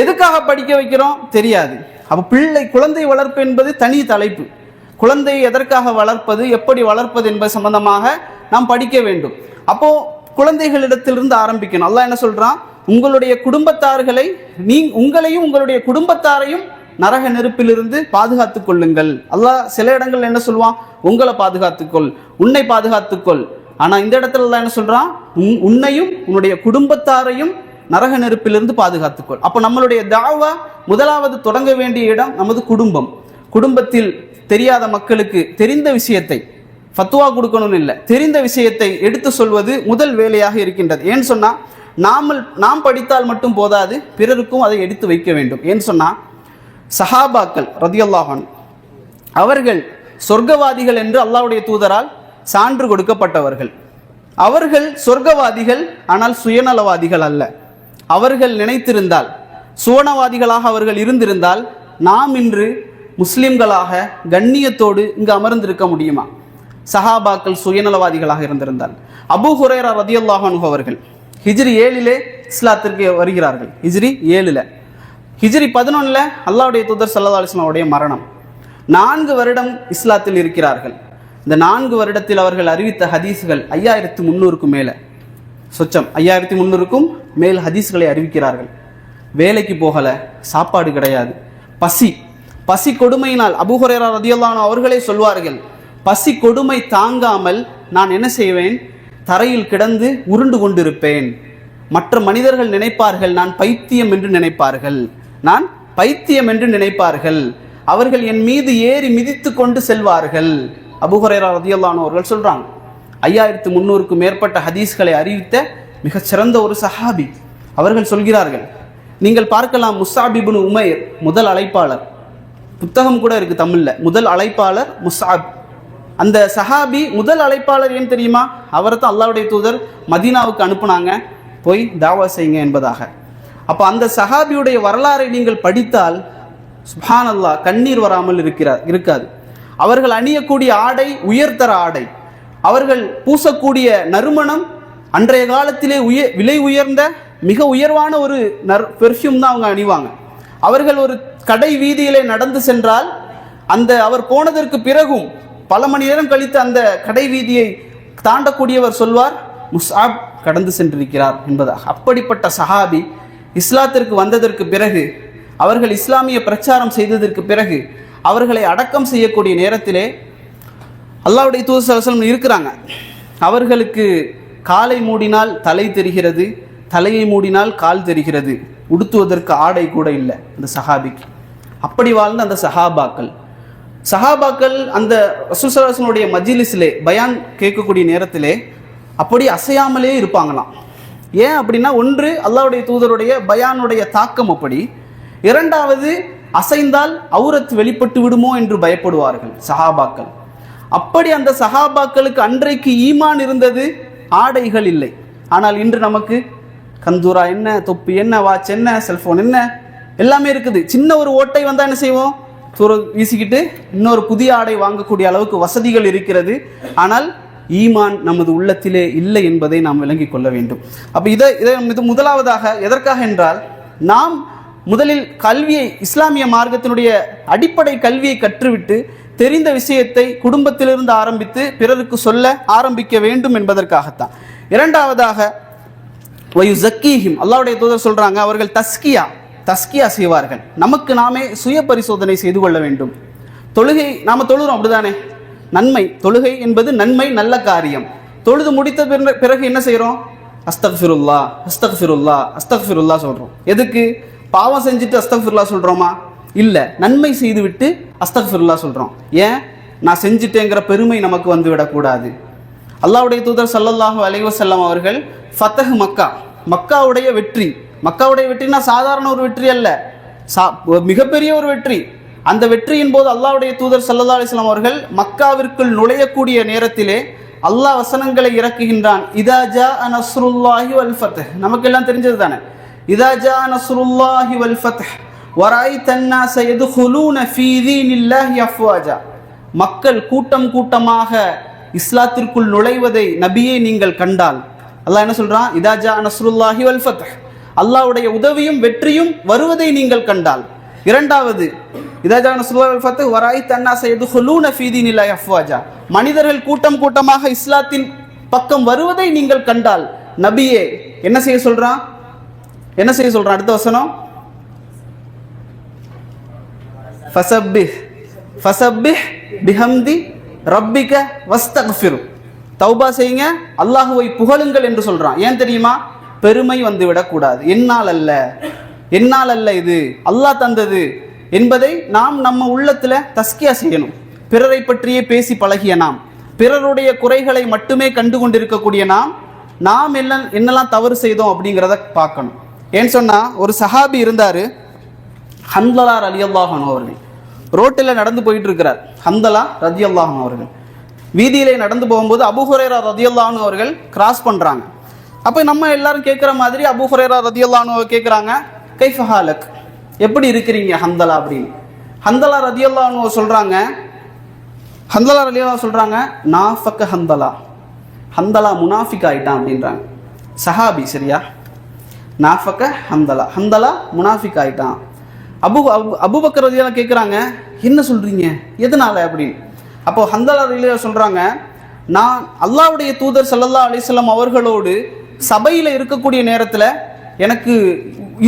எதுக்காக படிக்க வைக்கிறோம் தெரியாது. அப்போ குழந்தை வளர்ப்பு என்பது தனி தலைப்பு. குழந்தையை எதற்காக வளர்ப்பது, எப்படி வளர்ப்பது என்பது சம்பந்தமாக நாம் படிக்க வேண்டும். அப்போ குழந்தைகளிடத்திலிருந்து ஆரம்பிக்கணும். அல்லாஹ் என்ன சொல்றான், உங்களுடைய குடும்பத்தார்களை உங்களையும் உங்களுடைய குடும்பத்தாரையும் நரக நெருப்பிலிருந்து பாதுகாத்துக் கொள்ளுங்கள். அல்லாஹ் சில இடங்கள் என்ன சொல்லுவான், உங்களை பாதுகாத்துக்கொள், உன்னை பாதுகாத்துக்கொள். ஆனா இந்த இடத்துல அல்லாஹ் என்ன சொல்றான், உன்னையும் உன்னுடைய குடும்பத்தாரையும் நரக நெருப்பிலிருந்து பாதுகாத்துக்கொள். அப்போ நம்மளுடைய தாவா முதலாவது தொடங்க வேண்டிய இடம் நமது குடும்பம். குடும்பத்தில் தெரியாத மக்களுக்கு தெரிந்த விஷயத்தை, ஃபத்வா கொடுக்கணும்னு இல்லை, தெரிந்த விஷயத்தை எடுத்து சொல்வது முதல் வேலையாக இருக்கின்றது. ஏன்னு சொன்னா நாம் படித்தால் மட்டும் போதாது, பிறருக்கும் அதை எடுத்து வைக்க வேண்டும். ஏன்னு சொன்னா சஹாபாக்கள் ரலியல்லாஹு அன்ஹு அவர்கள் சொர்க்கவாதிகள் என்று அல்லாஹ்வுடைய தூதரால் சான்று கொடுக்கப்பட்டவர்கள். அவர்கள் சொர்க்கவாதிகள், ஆனால் சுயநலவாதிகள் அல்ல. அவர்கள் நினைத்திருந்தால், சுவனவாதிகளாக அவர்கள் இருந்திருந்தால், நாம் இன்று முஸ்லிம்களாக கண்ணியத்தோடு இங்கு அமர்ந்திருக்க முடியுமா? சஹாபாக்கள் சுயநலவாதிகளாக இருந்திருந்தால். அபூ ஹுரைரா ரலியல்லாஹு அன்ஹு அவர்கள் ஹிஜ்ரி 7 இஸ்லாத்திற்கு வருகிறார்கள். ஹிஜ்ரி 7. ஹிஜ்ரி 11 அல்லாஹ்வுடைய தூதர் ஸல்லல்லாஹு அலைஹி வஸல்லம் உடைய மரணம். 4 வருடம் இஸ்லாத்தில் இருக்கிறார்கள். இந்த 4 வருடத்தில் அவர்கள் அறிவித்த ஹதீஸ்கள் 5300க்கும் மேலே, சொச்சம் 5300க்கும் மேல் ஹதீஸ்களை அறிவிக்கிறார்கள். வேலைக்கு போகல, சாப்பாடு கிடையாது, பசி கொடுமையினால் அபூ ஹுரைரா ரலியல்லாஹு அன்ஹு அவர்களே சொல்வார்கள், பசி கொடுமை தாங்காமல் நான் என்ன செய்வேன், தரையில் கிடந்து உருண்டு கொண்டிருப்பேன். மற்ற மனிதர்கள் நினைப்பார்கள் நான் பைத்தியம் என்று நினைப்பார்கள். அவர்கள் என் மீது ஏறி மிதித்து கொண்டு செல்வார்கள். அபூ ஹுரைரா ரலியல்லாஹு அன்ஹு அவர்கள் சொல்றாங்க, 5300க்கும் மேற்பட்ட ஹதீஸ்களை அறிவித்த மிகச் சிறந்த ஒரு சஹாபி. அவர்கள் சொல்கிறார்கள், நீங்கள் பார்க்கலாம், முஸ்அப் இப்னு உமைர் முதல் அழைப்பாளர், புத்தகம் கூட இருக்கு தமிழ்ல, முதல் அழைப்பாளர் முஸ்அப். அந்த சஹாபி முதல் அழைப்பாளர் ஏன் தெரியுமா? அவரை தான் அல்லாஹ்வுடைய தூதர் மதீனாவுக்கு அனுப்புனாங்க, போய் தாவா செய்யுங்க என்பதாக. அப்போ அந்த சஹாபியுடைய வரலாறை நீங்கள் படித்தால் சுப்ஹானல்லாஹ் கண்ணீர் வராமல் இருக்காது. அவர்கள் அணியக்கூடிய ஆடை உயர்தர ஆடை, அவர்கள் பூசக்கூடிய நறுமணம் அன்றைய காலத்திலே விலை உயர்ந்த மிக உயர்வான ஒரு பெர்ஃப்யூம் தான் அவங்க அணிவாங்க. அவர்கள் ஒரு கடை வீதியிலே நடந்து சென்றால் அவர் போனதற்கு பிறகும் பல மணி நேரம் கழித்து அந்த கடை வீதியை தாண்டக்கூடியவர் சொல்வார், முஸ்அப் கடந்து சென்றிருக்கிறார் என்பதாக. அப்படிப்பட்ட சஹாபி இஸ்லாத்திற்கு வந்ததற்கு பிறகு, அவர்கள் இஸ்லாமிய பிரச்சாரம் செய்ததற்கு பிறகு, அவர்களை அடக்கம் செய்யக்கூடிய நேரத்திலே அல்லாஹ்வுடைய தூதர் ஸல்லல்லாஹு அலைஹி வஸல்லம் இருக்கிறாங்க. அவர்களுக்கு காலை மூடினால் தலை தெரிகிறது, தலையை மூடினால் கால் தெரிகிறது, உடுத்துவதற்கு ஆடை கூட இல்லை அந்த சஹாபிக்கு. அப்படி வாழ்ந்த அந்த சஹாபாக்கள் அந்த ரசூல் ஸல்லல்லாஹு அலைஹி வஸல்லம் மஜ்லிஸிலே பயான் கேட்கக்கூடிய நேரத்திலே அப்படி அசையாமலே இருப்பாங்களாம். ஏன் அப்படின்னா, ஒன்று அல்லாஹ்வுடைய தூதருடைய பயானுடைய தாக்கம் அப்படி, இரண்டாவது அசைந்தால் அவுரத் வெளிப்பட்டு விடுமோ என்று பயப்படுவார்கள் சஹாபாக்கள். அப்படி அந்த சஹாபாக்களுக்கு அன்றைக்கு ஈமான் இருந்தது, ஆடைகள் இல்லை. ஆனால் இன்று நமக்கு கந்தூரா என்ன, தொப்பி என்ன, வாட்ச் என்ன, செல்போன் என்ன, எல்லாமே இருக்குது. சின்ன ஒரு ஓட்டை வந்தால் என்ன செய்வோம், வீசிக்கிட்டு இன்னொரு புதிய ஆடை வாங்கக்கூடிய அளவுக்கு வசதிகள் இருக்கிறது. ஆனால் ஈமான் நமது உள்ளத்திலே இல்லை என்பதை நாம் விளங்கிக் கொள்ள வேண்டும். அப்போ இதை முதலாவதாக எதற்காக என்றால், நாம் முதலில் கல்வியை, இஸ்லாமிய மார்க்கத்தினுடைய அடிப்படை கல்வியை கற்றுவிட்டு தெரிந்த விஷயத்தை குடும்பத்திலிருந்து ஆரம்பித்து பிறருக்கு சொல்ல ஆரம்பிக்க வேண்டும் என்பதற்காகத்தான். இரண்டாவதாக வயுஸக்கீஹிம், அல்லாஹ்வுடைய தூதர் சொல்றாங்க, அவர்கள் தஸ்கியா செய்வார்கள். நமக்கு நாமே சுய பரிசோதனை செய்து கொள்ள வேண்டும். தொழுகை நாம தொழுகிறோம், அப்படிதானே? நன்மை, தொழுகை என்பது நன்மை, நல்ல காரியம். தொழுது முடித்த பிறகு என்ன செய்கிறோம்? அஸ்தக்ஃபிருல்லா சொல்றோம். எதுக்கு? பாவம் செஞ்சுட்டு அஸ்தக்ஃபிருல்லா சொல்றோமா? இல்லை, நன்மை செய்து விட்டு அஸ்தக்ஃபிருல்லா சொல்றோம். ஏன்? நான் செஞ்சுட்டேங்கிற பெருமை நமக்கு வந்து விடக்கூடாது. அல்லாஹ்வுடைய தூதர் ஸல்லல்லாஹு அலைஹி வஸல்லம் அவர்கள் ஃபத்ஹ் மக்காவுடைய வெற்றினா சாதாரண ஒரு வெற்றி அல்ல, மிகப்பெரிய ஒரு வெற்றி. அந்த வெற்றியின் போது அல்லாஹ்வுடைய தூதர் ஸல்லல்லாஹு அலைஹி வஸல்லம் அவர்கள் மக்காவிற்குள் நுழையக்கூடிய நேரத்திலே அல்லாஹ் வசனங்களை இறக்குகின்றான். இதா ஜாஅ நஸ்ருல்லாஹி வல் ஃபத்ஹ், நமக்கு எல்லாம் தெரிஞ்சது தானே. இதா ஜாஅ நஸ்ருல்லாஹி வல் ஃபத்ஹ் வரைத்தன் நாஸ யதுகுலூன ஃபீ தீனில்லாஹி அஃப்வாஜா, மக்கள் கூட்டம் கூட்டமாக இஸ்லாத்திற்குள் நுழைவதை நபியை நீங்கள் கண்டால், அல்லாஹ் என்ன சொல்றான், இதா ஜா நஸ்ருல்லாஹி வல் ஃபத்ஹ், அல்லாஹ்வுடைய உதவியும் வெற்றியும் வருவதை நீங்கள் கண்டால். இரண்டாவது, இதா ஜா நஸ்ருல்லாஹி வல் ஃபத்ஹ் வராய்த அன்னாஸ யதுகுலூன ஃபீ தீனில்லாஹி அஃப்வாஜா, மனிதர்கள் கூட்டம் கூட்டமாக இஸ்லாத்தின் பக்கம் வருவதை நீங்கள் கண்டால் நபியே என்ன செய்ய சொல்றான், என்ன செய்ய சொல்றான்? அடுத்த வசனம், ஃபஸப்பிஹ் பிஹம்தி ரப்பிக வஸ்தக்ஃபிர், தௌபா செய்யுங்க, அல்லாஹுவை புகழுங்கள் என்று சொல்றான். ஏன் தெரியுமா? பெருமை வந்து விடக்கூடாது. என்னால் அல்ல இது அல்லாஹ் தந்தது என்பதை நாம் நம்ம உள்ளத்துல தஸ்கியா செய்யணும். பிறரை பற்றியே பேசி பழகிய நாம், பிறருடைய குறைகளை மட்டுமே கண்டு கொண்டிருக்கக்கூடிய நாம் என்னெல்லாம் தவறு செய்தோம் அப்படிங்கிறத பார்க்கணும். ஏன்னு சொன்னா, ஒரு சஹாபி இருந்தாரு, ஹன்தலா ரலியல்லாஹு அன்ஹு அவர்கள். ரோட்டில் நடந்து போயிட்டு இருக்கிறார் ஹன்தலா ரலியல்லாஹு அன்ஹு அவர்கள். வீதியிலே நடந்து போகும்போது அபூ ஹுரைரா ரலியல்லாஹு அன்ஹு அவர்கள் கிராஸ் பண்றாங்க. அப்போ நம்ம எல்லாரும் கேட்குற மாதிரி அபூ ஹுரைரா ரலியல்லாஹு அன்ஹு கேட்குறாங்க, கைஃப ஹாலக், எப்படி இருக்கிறீங்க ஹன்தலா அப்படின்னு. ஹன்தலா ரலியல்லாஹு அன்ஹு சொல்றாங்க, ஹன்தலா ரலியல்லாஹு சொல்றாங்க, நாஃபக ஹன்தலா முனாஃபிக் ஆயிட்டான் அப்படின்றாங்க. சஹாபி, சரியா? நாஃபக ஹன்தலா முனாஃபிக் ஆயிட்டான். அபூபக்கர் ரலியல்லாஹு கேட்குறாங்க, என்ன சொல்றீங்க, எதனால அப்படின்னு. அப்போ ஹன்தலா ரலியல்லாஹு சொல்றாங்க, நான் அல்லாஹ்வுடைய தூதர் ஸல்லல்லாஹு அலைஹி வஸல்லம் அவர்களோடு சபையில் இருக்கக்கூடிய நேரத்தில் எனக்கு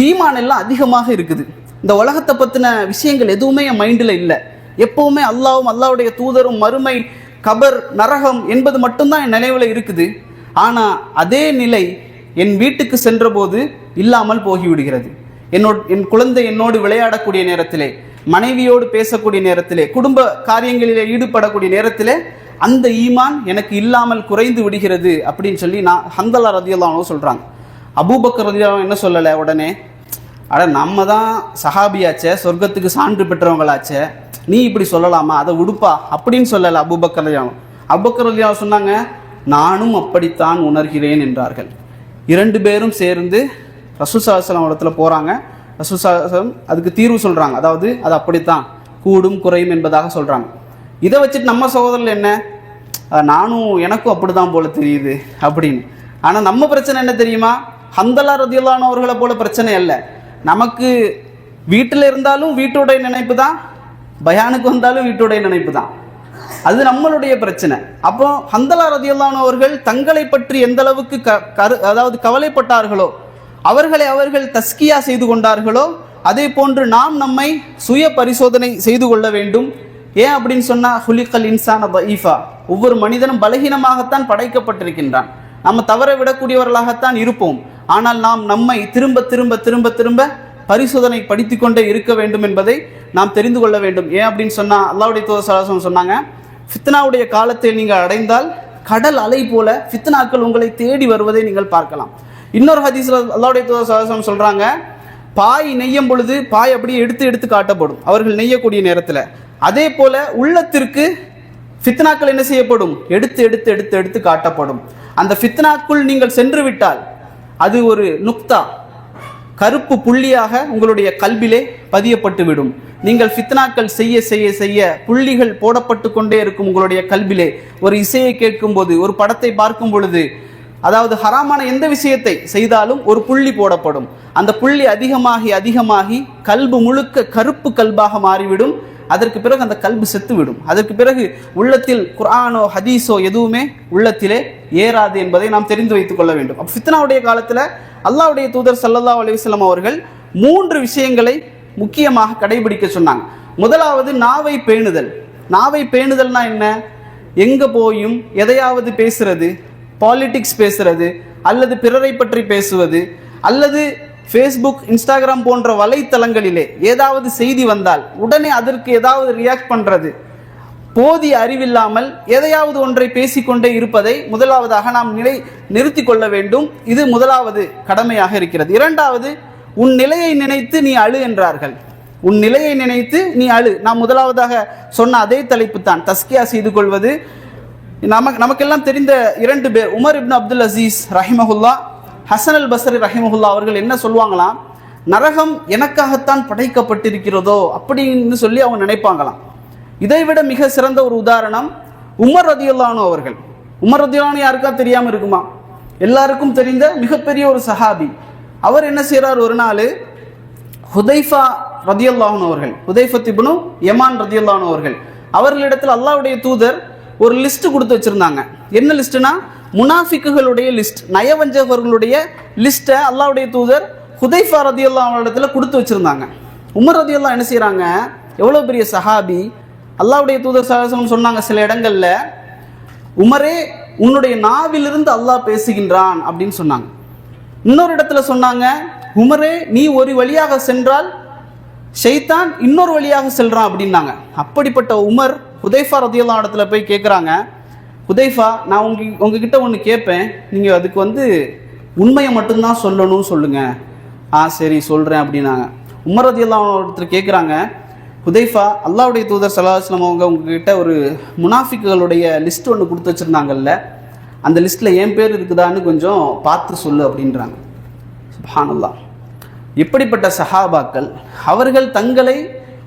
ஈமான் எல்லாம் அதிகமாக இருக்குது. இந்த உலகத்தை பற்றின விஷயங்கள் எதுவுமே என் மைண்டில் இல்லை. எப்பவுமே அல்லாஹ்வும் அல்லாஹ்வுடைய தூதரும் மறுமை கபர் நரகம் என்பது மட்டும்தான் என் நினைவில் இருக்குது. ஆனால் அதே நிலை என் வீட்டுக்கு சென்ற போது இல்லாமல் போகிவிடுகிறது. என் குழந்தை என்னோடு விளையாடக்கூடிய நேரத்திலே, மனைவியோடு பேசக்கூடிய நேரத்திலே, குடும்ப காரியங்களிலே ஈடுபடக்கூடிய நேரத்திலே அந்த ஈமான் எனக்கு இல்லாமல் குறைந்து விடுகிறது அப்படின்னு சொல்லி நான் ஹன்தலா ரலியல்லாஹு அன்ஹு சொல்றாங்க. அபூபக்கர் ரலியல்லாஹு அன்ஹு என்ன சொல்லலை உடனே, நம்ம தான் சஹாபியாச்சே, சொர்க்கத்துக்கு சான்று பெற்றவங்களாச்சே, நீ இப்படி சொல்லலாமா, அதை உடுப்பா அப்படின்னு சொல்லலை அபூபக்கர் ரலியல்லாஹு அன்ஹு. அபூபக்கர் ரலியல்லாஹு அன்ஹு சொன்னாங்க, நானும் அப்படித்தான் உணர்கிறேன் என்றார்கள். இரண்டு பேரும் சேர்ந்து ரசூல் ஸல்லல்லாஹு அலைஹி வஸல்லம் இடத்துல போறாங்க. ரசூல் ஸல்லல்லாஹு அலைஹி வஸல்லம் அதுக்கு தீர்வு சொல்றாங்க. அதாவது அது அப்படித்தான், கூடும் குறையும் என்பதாக சொல்றாங்க. இதை வச்சுட்டு நம்ம சகோதரர்கள் என்ன, எனக்கும் அப்படிதான் போல தெரியுது அப்படின்னு. ஆனால் நம்ம பிரச்சனை என்ன தெரியுமா, ஹன்தலா ரலியல்லாஹு அன்ஹு அவர்களை போல பிரச்சனை அல்ல. நமக்கு வீட்டில் இருந்தாலும் வீட்டுடைய நினைப்பு தான், பயானுக்கு வந்தாலும் வீட்டுடைய நினைப்பு தான், அது நம்மளுடைய பிரச்சனை. அப்போ ஹன்தலா ரலியல்லாஹு அன்ஹு அவர்கள் தங்களை பற்றி எந்த அளவுக்கு அதாவது கவலைப்பட்டார்களோ, அவர்கள் தஸ்கியா செய்து கொண்டார்களோ, அதே போன்று நாம் நம்மை சுய பரிசோதனை செய்து கொள்ள வேண்டும். ஏன் அப்படின்னு சொன்னா, ஹுலிகல் இன்சான தஈஃபா, ஒவ்வொரு மனிதனும் பலகீனமாகத்தான் படைக்கப்பட்டிருக்கின்றான். நம்ம தவற விடக்கூடியவர்களாகத்தான் இருப்போம். ஆனால் நாம் நம்மை திரும்ப திரும்ப திரும்ப திரும்ப பரிசோதனை படித்து கொண்டே இருக்க வேண்டும் என்பதை நாம் தெரிந்து கொள்ள வேண்டும். ஏன் அப்படின்னு சொன்னா, அல்லாஹ்வுடைய தூதர் ஸல்லல்லாஹு அலைஹி வஸல்லம் சொன்னாங்க, ஃபித்னாவுடைய காலத்தை நீங்கள் அடைந்தால் கடல் அலை போல ஃபித்னாக்கள் உங்களை தேடி வருவதை நீங்கள் பார்க்கலாம். இன்னொரு ஹதீஸ்ல அல்லாஹ்வுடைய தூதர் ஸல்லல்லாஹு அலைஹி வஸல்லம் சொல்றாங்க, பாய் நெய்யும் பொழுது பாய் அப்படியே எடுத்து எடுத்து காட்டப்படும் அவர்கள் நெய்யக்கூடிய நேரத்தில். அதே போல உள்ளத்திற்கு ஃபித்னாக்கள் என்ன செய்யப்படும், எடுத்து எடுத்து எடுத்து எடுத்து காட்டப்படும். அந்த ஃபித்னாக்குள் நீங்கள் சென்று விட்டால் அது ஒரு நுக்தா, கருப்பு புள்ளியாக உங்களுடைய கல்விலே பதியப்பட்டு விடும். நீங்கள் ஃபித்னாக்கள் செய்ய செய்ய செய்ய புள்ளிகள் போடப்பட்டு கொண்டே இருக்கும் உங்களுடைய கல்விலே. ஒரு இசையை கேட்கும் போது, ஒரு படத்தை பார்க்கும் பொழுது, அதாவது ஹராமான எந்த விஷயத்தை செய்தாலும் ஒரு புள்ளி போடப்படும். அந்த புள்ளி அதிகமாகி அதிகமாகி கல்பு முழுக்க கருப்பு கல்பாக மாறிவிடும். அதற்கு பிறகு அந்த கல்பு செத்துவிடும். அதற்கு பிறகு உள்ளத்தில் குர்ஆனோ ஹதீஸோ எதுவுமே உள்ளத்திலே ஏறாது என்பதை நாம் தெரிந்து வைத்துக் கொள்ள வேண்டும். அப்போ ஃபித்னாவுடைய காலத்தில் அல்லாஹ்வுடைய தூதர் ஸல்லல்லாஹு அலைஹி வஸல்லம் அவர்கள் 3 விஷயங்களை முக்கியமாக கடைபிடிக்க சொன்னாங்க. முதலாவது நாவை பேணுதல். நாவை பேணுதல்னா என்ன, எங்கே போயும் எதையாவது பேசுறது, பாலிடிக்ஸ் பேசுறது, அல்லது பிறரை பற்றி பேசுவது, அல்லது ஃபேஸ்புக் இன்ஸ்டாகிராம் போன்ற வலைத்தளங்களிலே ஏதாவது செய்தி வந்தால் உடனே அதற்கு ஏதாவது ரியாக்ட் பண்ணுறது, போதிய அறிவில்லாமல் எதையாவது ஒன்றை பேசிக்கொண்டே இருப்பதை முதலாவதாக நாம் நிறுத்தி கொள்ள வேண்டும். இது முதலாவது கடமையாக இருக்கிறது. இரண்டாவது, உன் நிலையை நினைத்து நீ அழு என்றார்கள். உன் நிலையை நினைத்து நீ அழு. நாம் முதலாவதாக சொன்ன அதே தலைப்பு தான், தஸ்கியா செய்து கொள்வது. நமக்கெல்லாம் தெரிந்த 2 பேர், உமர் இப்னு அப்துல் அசீஸ் ரஹிமஹுல்லா, ஹசன் அல் பஸ்ரி ரஹிமஹுல்லா அவர்கள் என்ன சொல்லுவாங்களாம், நரகம் எனக்காகத்தான் படைக்கப்பட்டிருக்கிறதோ அப்படின்னு சொல்லி அவங்க நினைப்பாங்களாம். இதைவிட மிக சிறந்த ஒரு உதாரணம், உமர் ரலியல்லாஹு அன்ஹு அவர்கள். உமர் ரலியல்லாஹு அன்ஹு யாருக்கா தெரியாம இருக்குமா? எல்லாருக்கும் தெரிந்த மிகப்பெரிய ஒரு சஹாபி. அவர் என்ன செய்யறார், ஒரு நாள் ஹுதைஃபா ரலியல்லாஹு அன்ஹு அவர்கள், ஹுதைஃபத் இப்னு யமான் ரலியல்லாஹு அன்ஹு அவர்கள், அவர்களிடத்தில் அல்லாஹ்வுடைய தூதர் ஒரு லிஸ்ட் கொடுத்து வச்சிருந்தாங்க. என்ன லிஸ்ட்னா, முனாஃபிக்குகளுடைய லிஸ்ட், நயவஞ்சகர்களுடைய லிஸ்ட்டை அல்லாஹ்வுடைய தூதர் ஹுதைஃபா ரலியல்லாஹு அன்ஹு இடத்துல கொடுத்து வச்சிருந்தாங்க. உமர் ரலியல்லாஹு என்ன செய்யறாங்க, எவ்வளவு பெரிய சஹாபி, அல்லாஹ்வுடைய தூதர் ஸல்லல்லாஹு அலைஹி வஸல்லம் சொன்னாங்க சில இடங்கள்ல, உமரே உன்னுடைய நாவிலிருந்து அல்லாஹ் பேசுகின்றான் அப்படின்னு சொன்னாங்க. இன்னொரு இடத்துல சொன்னாங்க, உமரே நீ ஒரு வழியாக சென்றால் ஷைத்தான் இன்னொரு வழியாக செல்றான் அப்படின்னாங்க. அப்படிப்பட்ட உமர் ஹுதைஃபா ரலியல்லாஹு அன்ஹு இடத்துல போய் கேட்குறாங்க, ஹுதைஃபா நான் உங்ககிட்ட ஒன்று கேட்பேன், நீங்கள் அதுக்கு உண்மையை மட்டும்தான் சொல்லணும்னு சொல்லுங்க. சரி சொல்கிறேன் அப்படின்னாங்க. உமர் ரலியல்லாஹு அன்ஹு ஒருத்தர் கேட்குறாங்க, ஹுதைஃபா அல்லாஹ்வுடைய தூதர் ஸல்லல்லாஹு அலைஹி வஸல்லம் அவங்க உங்ககிட்ட ஒரு முனாஃபிக்குகளுடைய லிஸ்ட் ஒன்று கொடுத்து வச்சுருந்தாங்கல்ல, அந்த லிஸ்ட்டில் என் பேர் இருக்குதான்னு கொஞ்சம் பார்த்து சொல்லு அப்படின்றாங்க. சுப்ஹானல்லாஹ். எப்படிப்பட்ட சஹாபாக்கள், அவர்கள் தங்களை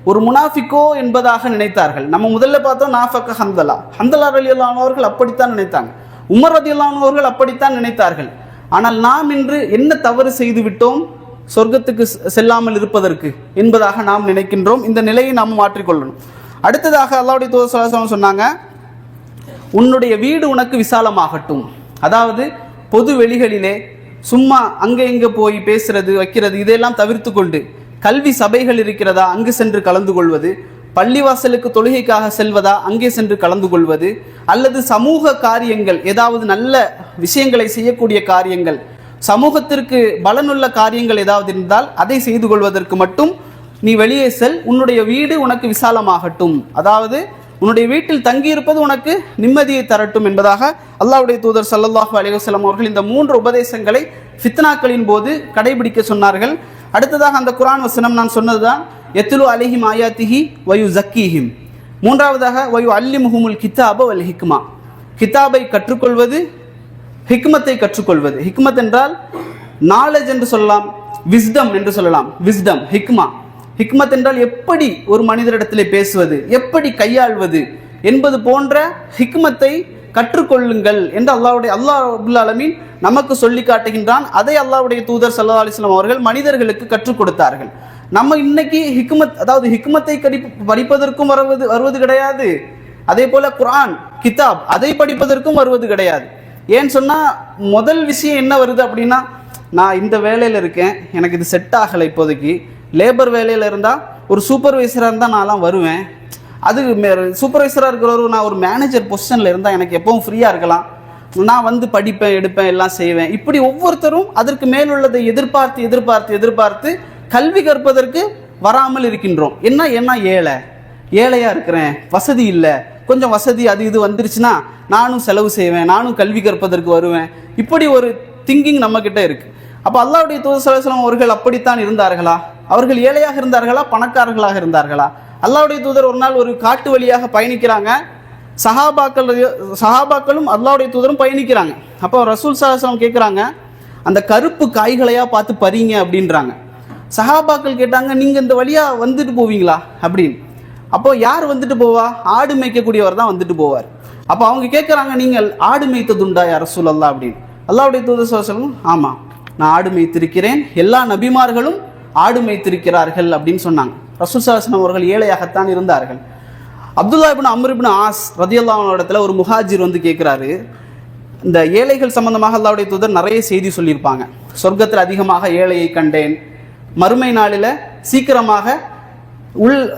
ஒரு முனாஃபிக்கோ என்பதாக நினைத்தார்கள். நம்ம முதல்ல பார்த்தோம் நாஃபக ஹந்தலா ரலியல்லாஹு அன்ஹு அவர்கள் அப்படித்தான் நினைத்தாங்க. உமர் ரலியல்லாஹு அன்ஹு அவர்கள் அப்படித்தான் நினைத்தார்கள். ஆனால் நாம் இன்று என்ன தவறு செய்து விட்டோம் சொர்க்கத்துக்கு செல்லாமல் இருப்பதற்கு என்பதாக நாம் நினைக்கின்றோம். இந்த நிலையை நாம் மாற்றிக்கொள்ளணும். அடுத்ததாக அல்லாஹ்வுடைய தூதர் ஸல்லல்லாஹு அலைஹி வஸல்லம் சொன்னாங்க, உன்னுடைய வீடு உனக்கு விசாலமாகட்டும். அதாவது பொது வெளிகளிலே சும்மா அங்கே இங்கே போய் பேசுறது வைக்கிறது இதையெல்லாம் தவிர்த்து கொண்டு, கல்வி சபைகள் இருக்கிறதா அங்கு சென்று கலந்து கொள்வது, பள்ளிவாசலுக்கு தொழுகைக்காக செல்வதா அங்கே சென்று கலந்து கொள்வது, அல்லது சமூக காரியங்கள் ஏதாவது நல்ல விஷயங்களை செய்யக்கூடிய காரியங்கள், சமூகத்திற்கு பலனுள்ள காரியங்கள் ஏதாவது இருந்தால் அதை செய்து கொள்வதற்கு மட்டும் நீ வெளியே செல். உன்னுடைய வீடு உனக்கு விசாலமாகட்டும், அதாவது உன்னுடைய வீட்டில் தங்கியிருப்பது உனக்கு நிம்மதியை தரட்டும் என்பதாக அல்லாஹ்வுடைய தூதர் ஸல்லல்லாஹு அலைஹி வஸல்லம் அவர்கள் இந்த 3 உபதேசங்களை ஃபித்னாக்களின் போது கடைபிடிக்க சொன்னார்கள். அடுத்ததாக அந்த குர்ஆன் வசனம் நான் சொன்னதுதான், யத்லு அலைஹிம் ஆயாத்திஹி வயுஸக்கீஹிம். மூன்றாவதாக வயுஅல்லிமுஹுமுல் கிதாப வல் ஹிக்மா, கிதாபை கற்றுக்கொள்வது, ஹிக்மத்தை கற்றுக்கொள்வது. ஹிக்மத் என்றால் நாலேஜ் என்று சொல்லலாம், விஸ்டம் என்று சொல்லலாம். விஸ்டம், ஹிக்மா. ஹிக்மத் என்றால் எப்படி ஒரு மனிதரிடத்திலே பேசுவது, எப்படி கையாள்வது என்பது போன்ற ஹிக்மத்தை கற்றுக்கொள்ளுங்கள் என்று அல்லாஹ் ரப்பல் ஆலமீன் நமக்கு சொல்லி காட்டுகின்றான். அதை அல்லாஹ்வுடைய தூதர் ஸல்லல்லாஹு அலைஹி வஸல்லம் அவர்கள் மனிதர்களுக்கு கற்றுக் கொடுத்தார்கள். நம்ம இன்னைக்கு ஹிக்மத், அதாவது ஹிக்மத்தை படிப்பதற்கும் வருவது கிடையாது. அதே போல குர்ஆன் கிதாப் அதை படிப்பதற்கும் வருவது கிடையாது. ஏன்னு சொன்னா முதல் விஷயம் என்ன வருது அப்படின்னா, நான் இந்த வேலையில் இருக்கேன், எனக்கு இது செட் ஆகலை, இப்போதைக்கு லேபர் வேலையில் இருந்தால் ஒரு சூப்பர்வைசராக இருந்தால் நான்லாம் வருவேன், அது சூப்பர்வைசராக இருக்கிறவரு நான் ஒரு மேனேஜர் பொசிஷனில் இருந்தால் எனக்கு எப்பவும் ஃப்ரீயாக இருக்கலாம், நான் படிப்பேன் எடுப்பேன் எல்லாம் செய்வேன். இப்படி ஒவ்வொருத்தரும் அதற்கு மேலுள்ளதை எதிர்பார்த்து கல்வி கற்பதற்கு வராமல் இருக்கின்றோம். ஏன்னா ஏழையாக இருக்கிறேன், வசதி இல்லை, கொஞ்சம் வசதி அது இது வந்துருச்சுன்னா நானும் செலவு செய்வேன், நானும் கல்வி கற்பதற்கு வருவேன். இப்படி ஒரு திங்கிங் நம்ம கிட்ட இருக்கு. அப்போ அல்லாஹ்வுடைய தூதர் ஸல்லல்லாஹு அலைஹி வஸல்லம் அவர்கள் அப்படித்தான் இருந்தார்களா? அவர்கள் ஏழையாக இருந்தார்களா, பணக்காரர்களாக இருந்தார்களா? அல்லாஹ்வுடைய தூதர் ஒரு நாள் ஒரு காட்டு வழியாக பயணிக்கிறாங்க, சஹாபாக்களும் அல்லாஹ்வுடைய தூதரும் பயணிக்கிறாங்க. அப்போ ரசூல் ஸல்லல்லாஹு அலைஹி வஸல்லம் கேட்குறாங்க, அந்த கருப்பு காய்களையா பார்த்து பறிங்க அப்படின்றாங்க. சஹாபாக்கள் கேட்டாங்க, நீங்கள் இந்த வழியாக வந்துட்டு போவீங்களா அப்படின்னு. அப்போ யார் வந்துட்டு போவா? ஆடு மேய்க்கக்கூடியவர் தான் வந்துட்டு போவார். அப்போ அவங்க கேட்குறாங்க, நீங்கள் ஆடு மேய்த்ததுண்டா யா ரசூலல்லாஹ் அப்படின்னு. அல்லாஹ்வுடைய தூதர் ஸல்லல்லாஹு அலைஹி வஸல்லம், ஆமாம் நான் ஆடு மேய்த்திருக்கிறேன், எல்லா நபிமார்களும் ஆடு மேய்த்திருக்கிறார்கள் அப்படின்னு சொன்னாங்க. ரசூல் ஸல்லல்லாஹு அலைஹி வஸல்லம் அவர்கள் ஏழையாகத்தான் இருந்தார்கள். அப்துல்லா இப்னு அம்ர் இப்னு ஆஸ் ரலியல்லாஹு அன்ஹு இடத்துல ஒரு முஹாஜிர் கேட்குறாரு, இந்த ஏழைகள் சம்பந்தமாக அல்லாஹ்வுடைய தூதர் நிறைய செய்தி சொல்லியிருப்பாங்க. சொர்க்கத்தில் அதிகமாக ஏழையை கண்டேன், மறுமை நாளில் சீக்கிரமாக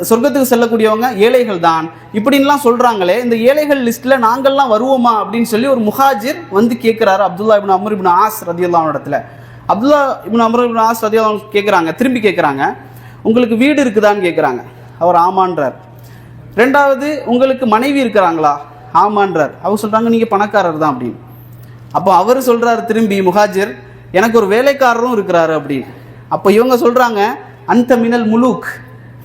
சொர்க்கத்துக்கு செல்லக்கூடியவங்க ஏழைகள் தான், இப்படின்லாம் சொல்றாங்களே, இந்த ஏழைகள் லிஸ்ட்ல நாங்கள்லாம் வருவோமா அப்படின்னு சொல்லி ஒரு முஹாஜிர் கேட்கிறாரு அப்துல்லா இப்னு அம்ர் இப்னு ஆஸ் ரலியல்லாஹு அன்ஹு இடத்துல. அப்துல்லா இப்னு அம்ர் இப்னு ஆஸ் ரலியல்லாஹு அன்ஹு கேட்குறாங்க, திரும்பி கேட்குறாங்க, உங்களுக்கு வீடு இருக்குதான்னு கேட்குறாங்க. அவர் ஆமான்றார். ரெண்டாவது, உங்களுக்கு மனைவி இருக்கிறாங்களா? ஆமான்றார். அவர் சொல்றாங்க, நீங்க பணக்காரர் தான் அப்படின்னு. அப்போ அவர் சொல்றாரு திரும்பி முஹாஜிர், எனக்கு ஒரு வேலைக்காரரும் இருக்கிறாரு அப்படின்னு. அப்போ இவங்க சொல்றாங்க, அந்த மினல் முலூக்,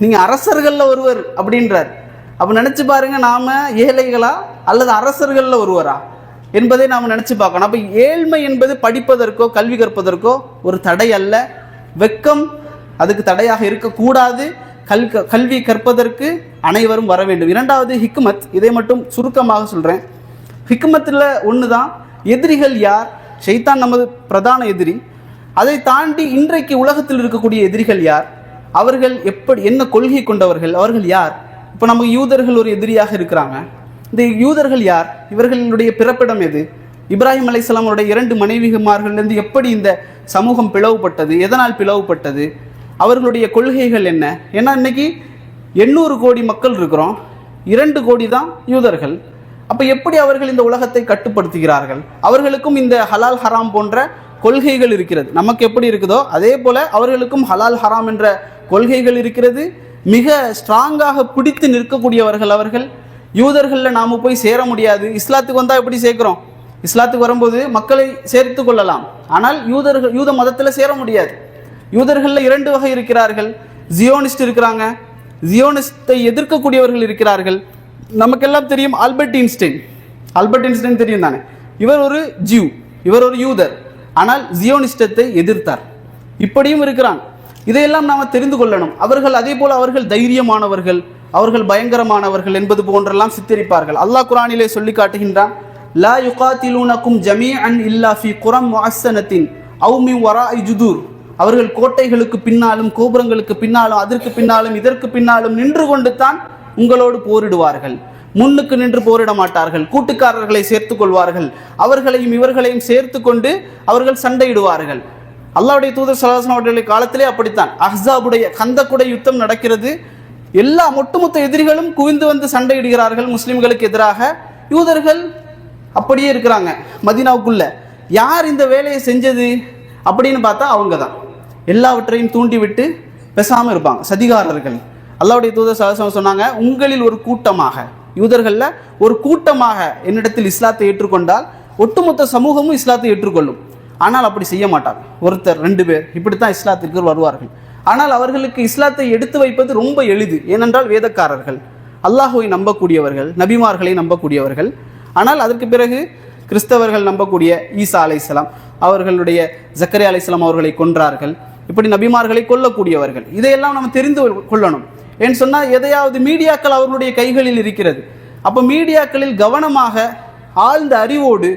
நீங்க அரசர்கள்ல ஒருவர் அப்படின்றார். அப்ப நினைச்சு பாருங்க, நாம ஏழைகளா அல்லது அரசர்கள்ல ஒருவரா என்பதை நாம் நினைச்சு பார்க்கணும். அப்ப ஏழ்மை என்பது படிப்பதற்கோ கல்வி கற்பதற்கோ ஒரு தடை அல்ல. வெக்கம் அதுக்கு தடையாக இருக்கக்கூடாது. கல்வி கற்பதற்கு அனைவரும் வர வேண்டும். இரண்டாவது ஹிக்மத். இதை மட்டும் சுருக்கமாக சொல்கிறேன். ஹிக்மத்தில் ஒன்று தான், எதிரிகள் யார்? ஷைத்தான் நமது பிரதான எதிரி. அதை தாண்டி இன்றைக்கு உலகத்தில் இருக்கக்கூடிய எதிரிகள் யார்? அவர்கள் என்ன கொள்கை கொண்டவர்கள்? அவர்கள் யார்? இப்போ நமக்கு யூதர்கள் ஒரு எதிரியாக இருக்கிறாங்க. இந்த யூதர்கள் யார்? இவர்களுடைய பிறப்பிடம் எது? இப்ராஹிம் அலைஹிஸ்ஸலாம் அவருடைய 2 மனைவிமார்களிலிருந்து எப்படி இந்த சமூகம் பிளவுபட்டது? எதனால் பிளவுபட்டது? அவர்களுடைய கொள்கைகள் என்ன? ஏன்னா இன்னைக்கு 800 கோடி மக்கள் இருக்கிறோம், 2 கோடி தான் யூதர்கள். அப்போ எப்படி அவர்கள் இந்த உலகத்தை கட்டுப்படுத்துகிறார்கள்? அவர்களுக்கும் இந்த ஹலால் ஹராம் போன்ற கொள்கைகள் இருக்கிறது. நமக்கு எப்படி இருக்குதோ அதே போல அவர்களுக்கும் ஹலால் ஹராம் என்ற கொள்கைகள் இருக்கிறது. மிக ஸ்ட்ராங்காக பிடித்து நிற்கக்கூடியவர்கள் அவர்கள். யூதர்களில் நாம் போய் சேர முடியாது. இஸ்லாத்துக்கு வந்தால் எப்படி சேர்க்கிறோம்? இஸ்லாத்துக்கு வரும்போது மக்களை சேர்த்து கொள்ளலாம். ஆனால் யூத மதத்தில் சேர முடியாது. யூதர்களில் 2 வகை இருக்கிறார்கள். ஜியோனிஸ்ட் இருக்கிறாங்க, ஜியோனிஸ்டை எதிர்க்கக்கூடியவர்கள் இருக்கிறார்கள். நமக்கெல்லாம் தெரியும் ஆல்பர்ட் ஐன்ஸ்டைன் தெரியும் தானே. இவர் ஒரு ஜியூ, இவர் ஒரு யூதர். ஆனால் ஜியோனிஸ்டத்தை எதிர்த்தார். இப்படியும் இருக்கிறாங்க. இதையெல்லாம் நாம் தெரிந்து கொள்ளணும். அவர்கள் அதே போல அவர்கள் தைரியமானவர்கள், அவர்கள் பயங்கரமானவர்கள் என்பது போன்றெல்லாம் சித்தரிப்பார்கள். அல்லாஹ் குர்ஆனிலே சொல்லி காட்டுகின்றான், லா யுகாத்திலூனகும் ஜமீஅன் இல்லா ஃபீ குரம் முஅஸ்ஸனத்தின் அவ் மின் வராஇ ஜுதூர். அவர்கள் கோட்டைகளுக்கு பின்னாலும் கோபுரங்களுக்கு பின்னாலும் அதற்கு பின்னாலும் இதற்கு பின்னாலும் நின்று கொண்டு தான் உங்களோடு போரிடுவார்கள். முன்னுக்கு நின்று போரிட மாட்டார்கள். கூட்டுக்காரர்களை சேர்த்து கொள்வார்கள். அவர்களையும் இவர்களையும் சேர்த்து கொண்டு அவர்கள் சண்டையிடுவார்கள். அல்லாஹ்வுடைய தூதர் ஸல்லல்லாஹு அலைஹி வஸல்லம் அவர்களுடைய காலத்திலே அப்படித்தான். அஹ்ஸாபுடைய கந்தக்குடைய யுத்தம் நடக்கிறது. எல்லா ஒட்டுமொத்த எதிரிகளும் குவிந்து வந்து சண்டையிடுகிறார்கள் முஸ்லிம்களுக்கு எதிராக. யூதர்கள் அப்படியே இருக்கிறாங்க மதீனாவுக்குள்ள. யார் இந்த வேலையை செஞ்சது அப்படின்னு பார்த்தா அவங்க தான். எல்லாவற்றையும் தூண்டிவிட்டு பேசாமல் இருப்பாங்க, சதிகாரர்கள். அல்லாஹ்வுடைய தூதர் ஸல்லல்லாஹு அலைஹி வஸல்லம் சொன்னாங்க, உங்களில் ஒரு கூட்டமாக, யூதர்களில் ஒரு கூட்டமாக என்னிடத்தில் இஸ்லாத்தை ஏற்றுக்கொண்டால் ஒட்டுமொத்த சமூகமும் இஸ்லாத்தை ஏற்றுக்கொள்ளும். ஆனால் அப்படி செய்ய மாட்டாங்க. ஒருத்தர் 2 பேர் இப்படித்தான் இஸ்லாத்திற்கு வருவார்கள். ஆனால் அவர்களுக்கு இஸ்லாத்தை எடுத்து வைப்பது ரொம்ப எளிது. ஏனென்றால் வேதக்காரர்கள், அல்லாஹுவை நம்பக்கூடியவர்கள், நபிமார்களை நம்பக்கூடியவர்கள். ஆனால் அதற்கு பிறகு கிறிஸ்தவர்கள் நம்பக்கூடிய ஈசா அலைஹிஸ்ஸலாம், அவர்களுடைய ஜக்கரியா அலைஹிஸ்ஸலாம் அவர்களை கொன்றார்கள். இப்படி நபிமார்களை கொல்லக்கூடியவர்கள். இதையெல்லாம் நம்ம தெரிந்து கொள்ளணும். ஏன்னு சொன்னால் எதையாவது மீடியாக்கள் அவர்களுடைய கைகளில் இருக்கிறது. அப்போ மீடியாக்களில் கவனமாக ஆழ்ந்த அறிவோடு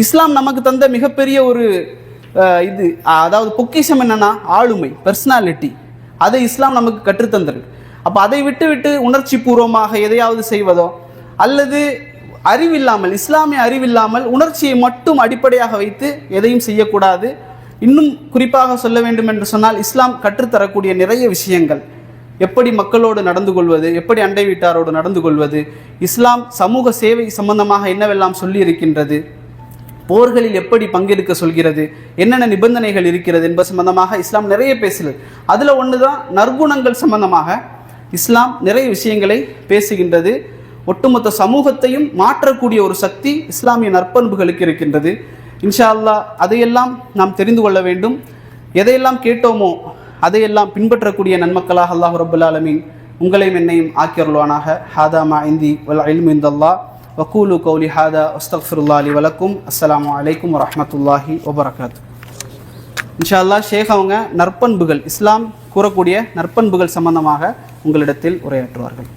இஸ்லாம் நமக்கு தந்த மிகப்பெரிய ஒரு இது, அதாவது பொக்கிஷம் என்னன்னா ஆளுமை, பர்சனாலிட்டி. அதை இஸ்லாம் நமக்கு கற்றுத்தந்தது. அப்போ அதை விட்டு உணர்ச்சி பூர்வமாக எதையாவது செய்வதோ அல்லது அறிவில்லாமல், இஸ்லாமிய அறிவில்லாமல் உணர்ச்சியை மட்டும் அடிப்படையாக வைத்து எதையும் செய்யக்கூடாது. இன்னும் குறிப்பாக சொல்ல வேண்டும் என்று சொன்னால், இஸ்லாம் கற்றுத்தரக்கூடிய நிறைய விஷயங்கள், எப்படி மக்களோடு நடந்து கொள்வது, எப்படி அண்டை வீட்டாரோடு நடந்து கொள்வது, இஸ்லாம் சமூக சேவை சம்பந்தமாக என்னவெல்லாம் சொல்லி இருக்கின்றது, போர்களில் எப்படி பங்கெடுக்க சொல்கிறது, என்னென்ன நிபந்தனைகள் இருக்கிறது என்பது சம்பந்தமாக இஸ்லாம் நிறைய பேசுகிறது. அதில் ஒன்று தான் நற்குணங்கள் சம்பந்தமாக இஸ்லாம் நிறைய விஷயங்களை பேசுகின்றது. ஒட்டுமொத்த சமூகத்தையும் மாற்றக்கூடிய ஒரு சக்தி இஸ்லாமிய நற்பண்புகளுக்கு இருக்கின்றது. இன்ஷா அல்லாஹ் அதையெல்லாம் நாம் தெரிந்து கொள்ள வேண்டும். எதையெல்லாம் கேட்டோமோ அதையெல்லாம் பின்பற்றக்கூடிய நன்மக்களாக அல்லாஹ் ரப்பல் ஆலமீன் உங்களையும் என்னையும் ஆக்கியருள்வானாக. ஹாதா மா இந்தி வல் இல்மு இந்தல்லாஹ் வகூலு கௌலி ஹாதா அஸ்தக்ஃபிருல்லாஹி லி வலக்கும். அஸ்ஸலாமு அலைக்கும் வரஹ்மத்துல்லாஹி வபரகாத்துஹு. இன்ஷா அல்லாஹ் ஷேக் அவங்க நற்பண்புகள், இஸ்லாம் கூறக்கூடிய நற்பண்புகள் சம்பந்தமாக உங்களிடத்தில் உரையாற்றுவார்கள்.